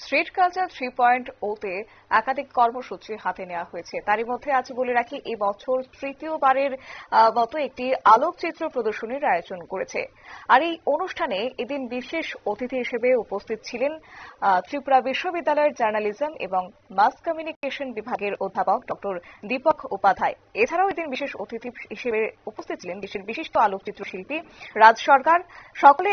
Street culture 3.0-তে একাধিক কর্মসূচি হাতে নেওয়া হয়েছে। তারই মধ্যে আজ বলে রাখি, এই বছর তৃতীয়বারের মতো একটি আলোকচিত্র প্রদর্শনীর আয়োজন করেছে। আর এই অনুষ্ঠানে এদিন বিশেষ অতিথি হিসেবে উপস্থিত ছিলেন ত্রিপুরা বিশ্ববিদ্যালয়ের জার্নালিজম এবং মাস কমিউনিকেশন বিভাগের অধ্যাপক ডক্টর দীপক উপাধ্যায়। এছাড়াও এদিন বিশেষ অতিথি হিসেবে উপস্থিত ছিলেন দেশের বিশিষ্ট আলোকচিত্র শিল্পী রাজ সরকার। সকালে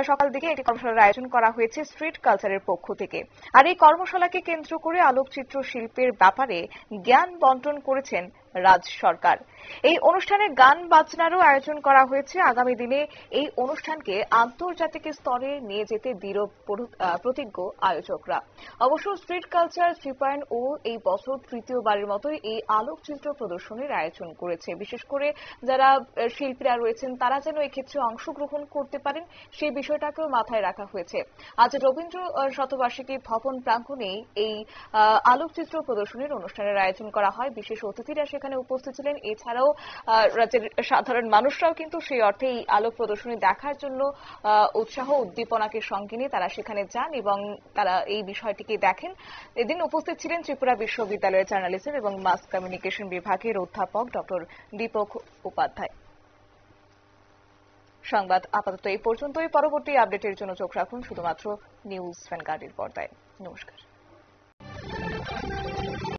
সকাল দিকে একটি কর্মশালার আয়োজন করা হয়েছে স্ট্রিট কালচারের পক্ষ থেকে। আর এই কর্মশালাকে কেন্দ্র করে আলোকচিত্র শিল্পের ব্যাপারে জ্ঞান বন্টন করেছেন রাজ সরকার। এই অনুষ্ঠানে গান বাজনারও আয়োজন করা হয়েছে। আগামী দিনে এই অনুষ্ঠানকে আন্তর্জাতিক স্তরে নিয়ে যেতে দৃঢ় প্রতিজ্ঞ আয়োজকরা। অবশ্য স্ট্রিট কালচার 3.0 এই বছর তৃতীয়বারের মতো এই আলোকচিত্র প্রদর্শনীর আয়োজন করেছে। বিশেষ করে যারা শিল্পীরা রয়েছেন তারা যেন এক্ষেত্রে অংশগ্রহণ করতে পারেন সেই বিষয়টাকেও মাথায় রাখা হয়েছে। আজ রবীন্দ্র শতবার্ষিকী ভবন প্রাঙ্গণে এই আলোকচিত্র প্রদর্শনীর অনুষ্ঠানের আয়োজন করা হয়। বিশেষ অতিথিরা সেখানে উপস্থিত ছিলেন। এছাড়াও রাজ্যের সাধারণ মানুষরাও কিন্তু সেই অর্থে এই আলোক প্রদর্শনী দেখার জন্য উৎসাহ উদ্দীপনাকে সঙ্গে নিয়ে তারা সেখানে যান এবং তারা এই বিষয়টিকে দেখেন। এদিন উপস্থিত ছিলেন ত্রিপুরা বিশ্ববিদ্যালয়ের জার্নালিজম এবং মাস কমিউনিকেশন বিভাগের অধ্যাপক ডক্টর দীপক উপাধ্যায়। সংবাদ আপাতত এই পর্যন্তই। পরবর্তী আপডেটের জন্য চোখ রাখুন শুধুমাত্র নিউজ ভ্যানগার্ডের পর্দায়। নমস্কার।